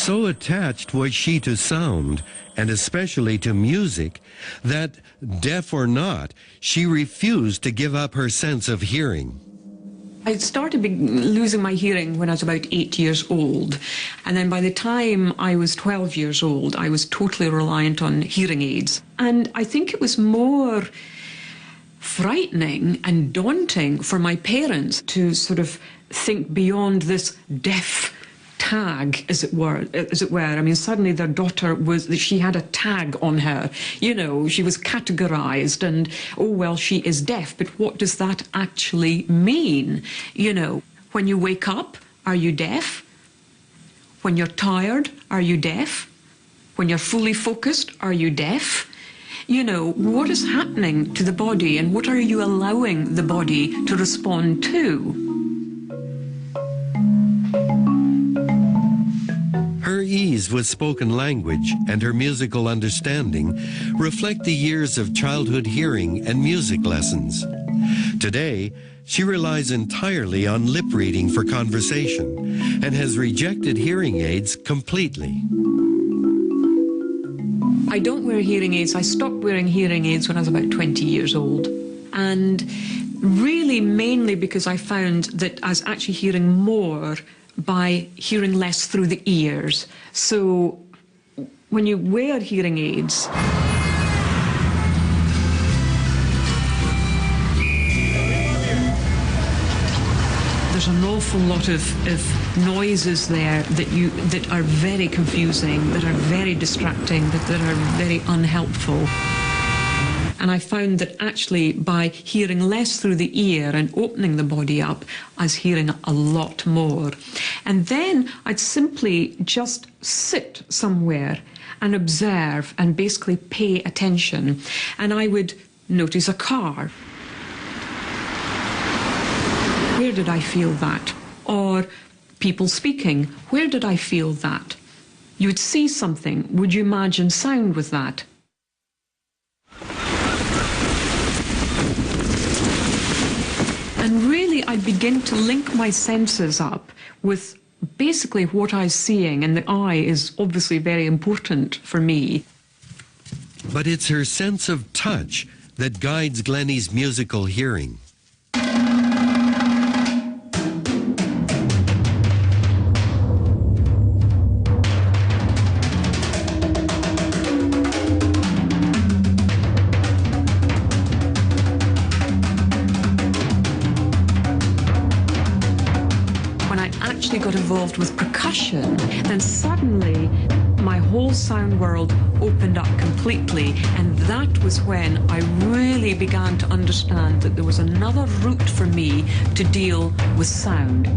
So attached was she to sound, and especially to music, that, deaf or not, she refused to give up her sense of hearing. I started losing my hearing when I was about 8 years old. And then by the time I was 12 years old, I was totally reliant on hearing aids. And I think it was more frightening and daunting for my parents to sort of think beyond this deaf tag, as it were. I mean, suddenly their daughter she had a tag on her. You know, she was categorized and, oh, well, she is deaf. But what does that actually mean? You know, when you wake up, are you deaf? When you're tired, are you deaf? When you're fully focused, are you deaf? You know, what is happening to the body and what are you allowing the body to respond to? Her ease with spoken language and her musical understanding reflect the years of childhood hearing and music lessons. Today, she relies entirely on lip reading for conversation and has rejected hearing aids completely. I don't wear hearing aids. I stopped wearing hearing aids when I was about 20 years old. And really mainly because I found that I was actually hearing more by hearing less through the ears. So when you wear hearing aids, there's an awful lot of noises there that are very confusing, that are very distracting, that are very unhelpful. And I found that actually by hearing less through the ear and opening the body up, I was hearing a lot more. And then I'd simply just sit somewhere and observe and basically pay attention. And I would notice a car. Where did I feel that? Or people speaking. Where did I feel that? You would see something. Would you imagine sound with that? And really, I begin to link my senses up with basically what I was seeing, and the eye is obviously very important for me. But it's her sense of touch that guides Glennie's musical hearing. Got involved with percussion, then suddenly my whole sound world opened up completely, and that was when I really began to understand that there was another route for me to deal with sound.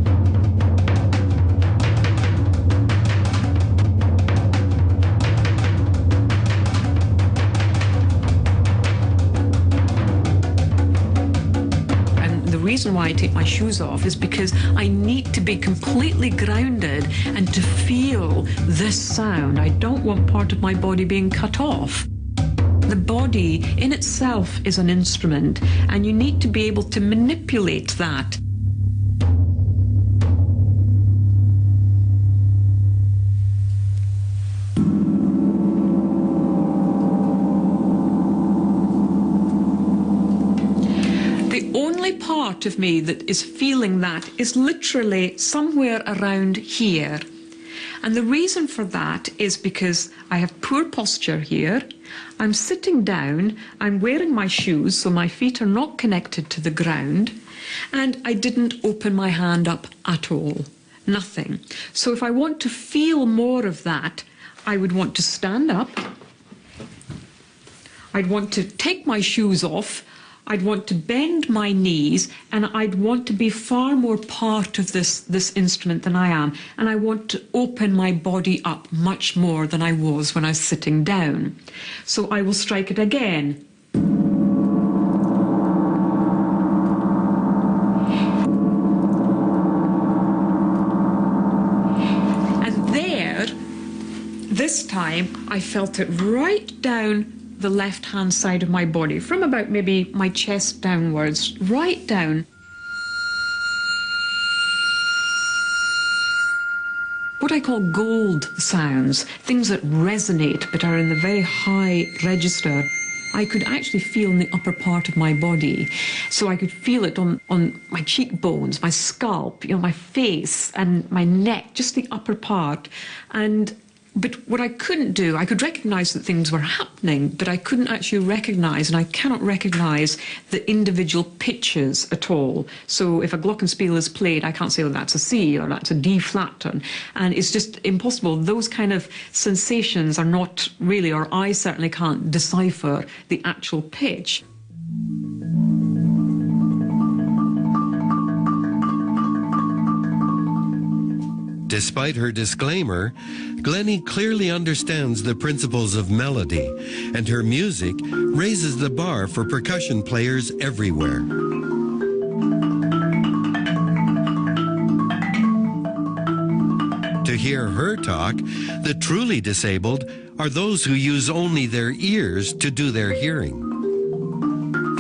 The reason why I take my shoes off is because I need to be completely grounded and to feel this sound. I don't want part of my body being cut off. The body in itself is an instrument, and you need to be able to manipulate that. Part of me that is feeling that is literally somewhere around here. And the reason for that is because I have poor posture here. I'm sitting down, I'm wearing my shoes, so my feet are not connected to the ground, and I didn't open my hand up at all. Nothing. So if I want to feel more of that, I would want to stand up. I'd want to take my shoes off. I'd want to bend my knees, and I'd want to be far more part of this instrument than I am. And I want to open my body up much more than I was when I was sitting down. So I will strike it again. And there, this time, I felt it right down the left-hand side of my body, from about maybe my chest downwards, right down. What what I call gold sounds, things that resonate but are in the very high register. I could actually feel in the upper part of my body. So I could feel it on my cheekbones, my scalp, my face and my neck, just the upper part. But what I couldn't do, I could recognise that things were happening, but I couldn't actually recognise, and I cannot recognise the individual pitches at all. So if a glockenspiel is played, I can't say, oh, that's a C or that's a D flat tone. And it's just impossible. Those kind of sensations are not really, or I certainly can't decipher the actual pitch. Despite her disclaimer, Glennie clearly understands the principles of melody, and her music raises the bar for percussion players everywhere. To hear her talk, the truly disabled are those who use only their ears to do their hearing.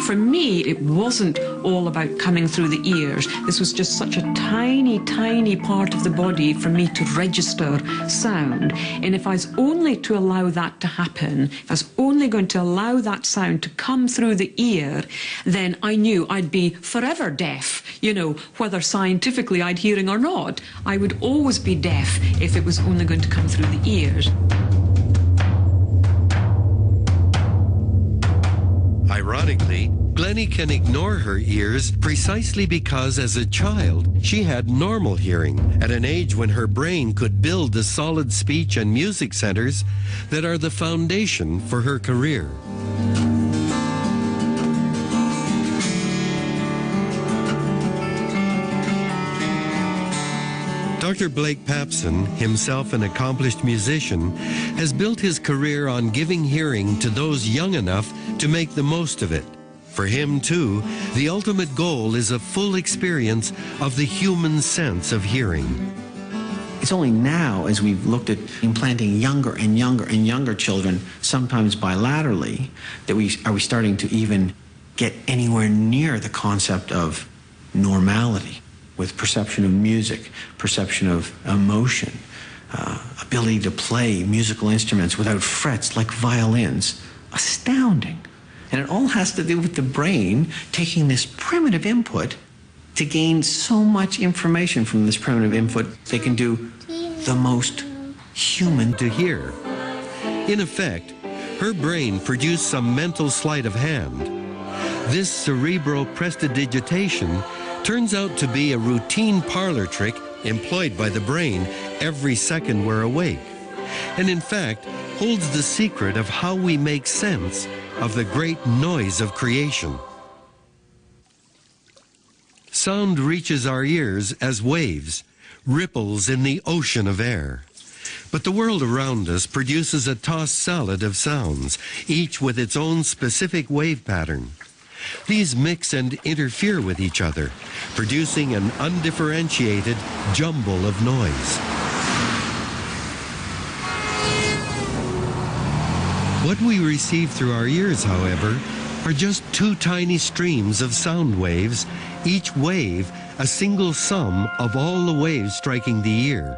For me, it wasn't all about coming through the ears. This was just such a tiny, tiny part of the body for me to register sound. And if I was only to allow that to happen, if I was only going to allow that sound to come through the ear, then I knew I'd be forever deaf, whether scientifically I'd hearing or not. I would always be deaf if it was only going to come through the ears. Ironically, Glennie can ignore her ears precisely because as a child, she had normal hearing at an age when her brain could build the solid speech and music centers that are the foundation for her career. Dr. Blake Papson, himself an accomplished musician, has built his career on giving hearing to those young enough to make the most of it. For him, too, the ultimate goal is a full experience of the human sense of hearing. It's only now, as we've looked at implanting younger and younger and younger children, sometimes bilaterally, that we starting to even get anywhere near the concept of normality, with perception of music, perception of emotion, ability to play musical instruments without frets like violins. Astounding. And it all has to do with the brain taking this primitive input to gain so much information from this primitive input. They can do the most human to hear. In effect, her brain produced some mental sleight of hand. This cerebroprestidigitation turns out to be a routine parlor trick employed by the brain every second we're awake, and in fact holds the secret of how we make sense of the great noise of creation. Sound reaches our ears as waves, ripples in the ocean of air. But the world around us produces a tossed salad of sounds, each with its own specific wave pattern. These mix and interfere with each other, producing an undifferentiated jumble of noise. What we receive through our ears, however, are just two tiny streams of sound waves, each wave a single sum of all the waves striking the ear.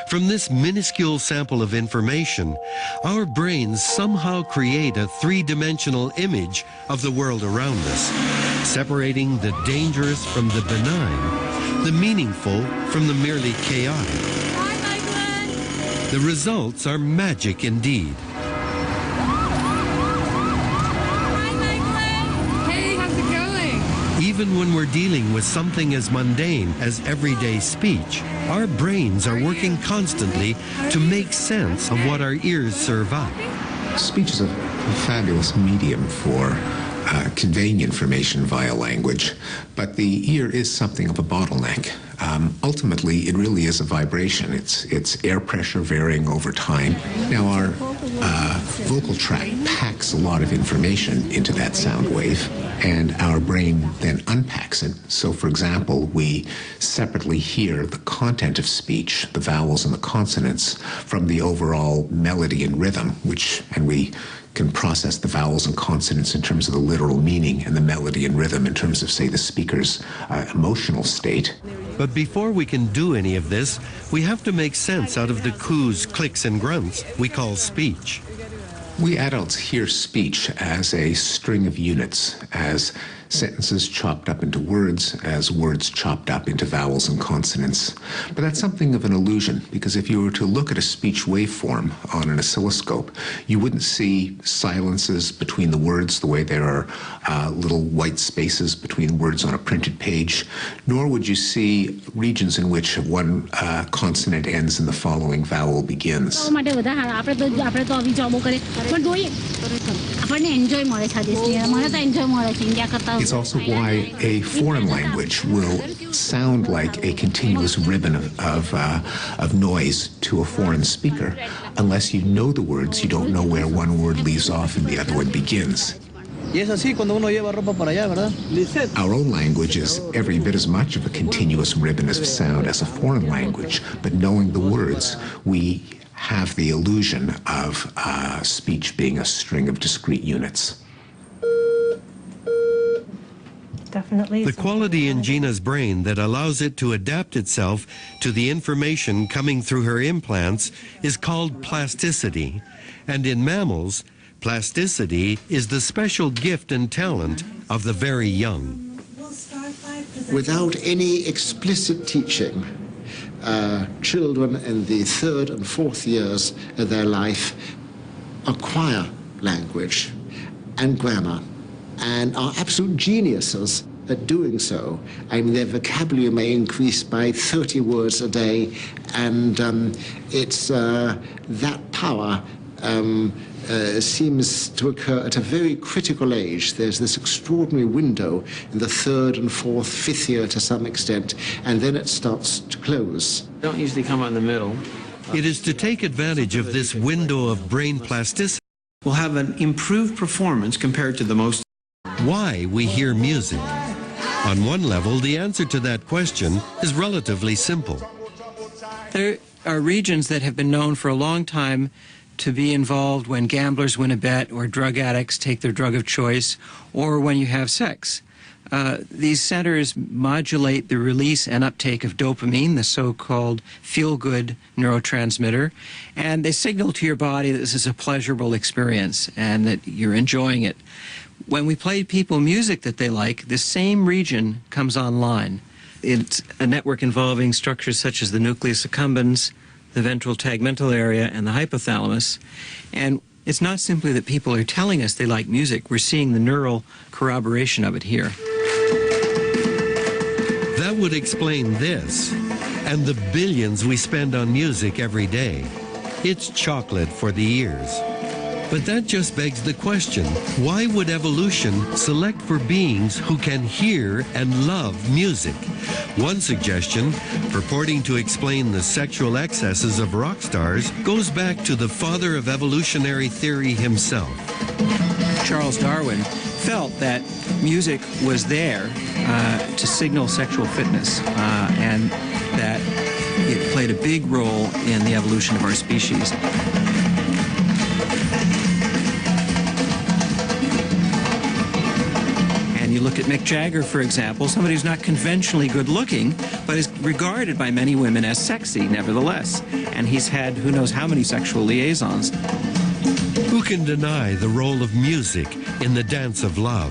From this minuscule sample of information, our brains somehow create a three-dimensional image of the world around us, separating the dangerous from the benign, the meaningful from the merely chaotic. The results are magic indeed. Even when we're dealing with something as mundane as everyday speech, our brains are working constantly to make sense of what our ears serve up. Speech is a fabulous medium for conveying information via language, but the ear is something of a bottleneck. Ultimately, it really is a vibration. It's air pressure varying over time. Now, our vocal tract packs a lot of information into that sound wave, and our brain then unpacks it. So, for example, we separately hear the content of speech, the vowels and the consonants, from the overall melody and rhythm, and we can process the vowels and consonants in terms of the literal meaning and the melody and rhythm in terms of, say, the speaker's emotional state. But before we can do any of this, we have to make sense out of the coos, clicks, and grunts we call speech. We adults hear speech as a string of units, as sentences chopped up into words, as words chopped up into vowels and consonants. But that's something of an illusion, because if you were to look at a speech waveform on an oscilloscope, you wouldn't see silences between the words the way there are little white spaces between words on a printed page, nor would you see regions in which one consonant ends and the following vowel begins. It's also why a foreign language will sound like a continuous ribbon of noise to a foreign speaker. Unless you know the words, you don't know where one word leaves off and the other one begins. Our own language is every bit as much of a continuous ribbon of sound as a foreign language, but knowing the words, we have the illusion of speech being a string of discrete units. Definitely. The quality in Gina's brain that allows it to adapt itself to the information coming through her implants is called plasticity. And in mammals, plasticity is the special gift and talent of the very young. Without any explicit teaching, children in the 3rd and 4th years of their life acquire language and grammar and are absolute geniuses at doing so. I mean, their vocabulary may increase by 30 words a day, and it's that power seems to occur at a very critical age. There's this extraordinary window in the 3rd and 4th, 5th year to some extent, and then it starts to close. Don't usually come out in the middle. It is to take advantage of this window of brain plasticity. We'll have an improved performance compared to the most. Why we hear music. On one level, the answer to that question is relatively simple. There are regions that have been known for a long time to be involved when gamblers win a bet, or drug addicts take their drug of choice, or when you have sex. These centers modulate the release and uptake of dopamine, the so-called feel-good neurotransmitter, and they signal to your body that this is a pleasurable experience and that you're enjoying it. When we play people music that they like, the same region comes online. It's a network involving structures such as the nucleus accumbens, the ventral tegmental area, and the hypothalamus. And it's not simply that people are telling us they like music. We're seeing the neural corroboration of it here. That would explain this, and the billions we spend on music every day. It's chocolate for the ears. But that just begs the question, why would evolution select for beings who can hear and love music? One suggestion, purporting to explain the sexual excesses of rock stars, goes back to the father of evolutionary theory himself. Charles Darwin felt that music was there to signal sexual fitness, and that it played a big role in the evolution of our species. You look at Mick Jagger, for example, somebody who's not conventionally good-looking, but is regarded by many women as sexy, nevertheless. And he's had who knows how many sexual liaisons. Who can deny the role of music in the dance of love?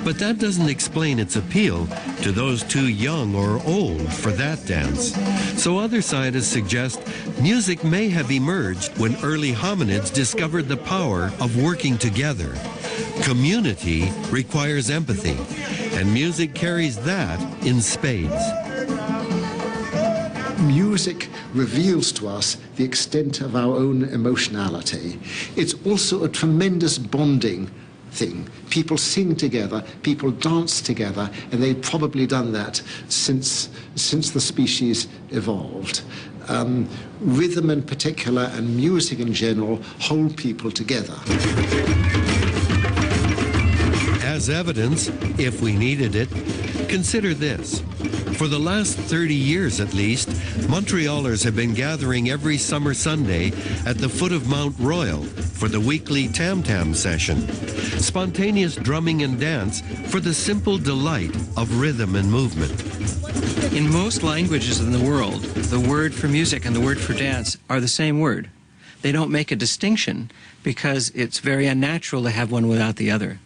But that doesn't explain its appeal to those too young or old for that dance. So other scientists suggest music may have emerged when early hominids discovered the power of working together. Community requires empathy, and music carries that in spades. Music reveals to us the extent of our own emotionality. It's also a tremendous bonding thing. People sing together, people dance together, and they've probably done that since the species evolved. Rhythm in particular and music in general hold people together. As evidence, if we needed it, consider this. For the last 30 years at least, Montrealers have been gathering every summer Sunday at the foot of Mount Royal for the weekly tam-tam session. Spontaneous drumming and dance for the simple delight of rhythm and movement. In most languages in the world, the word for music and the word for dance are the same word. They don't make a distinction because it's very unnatural to have one without the other.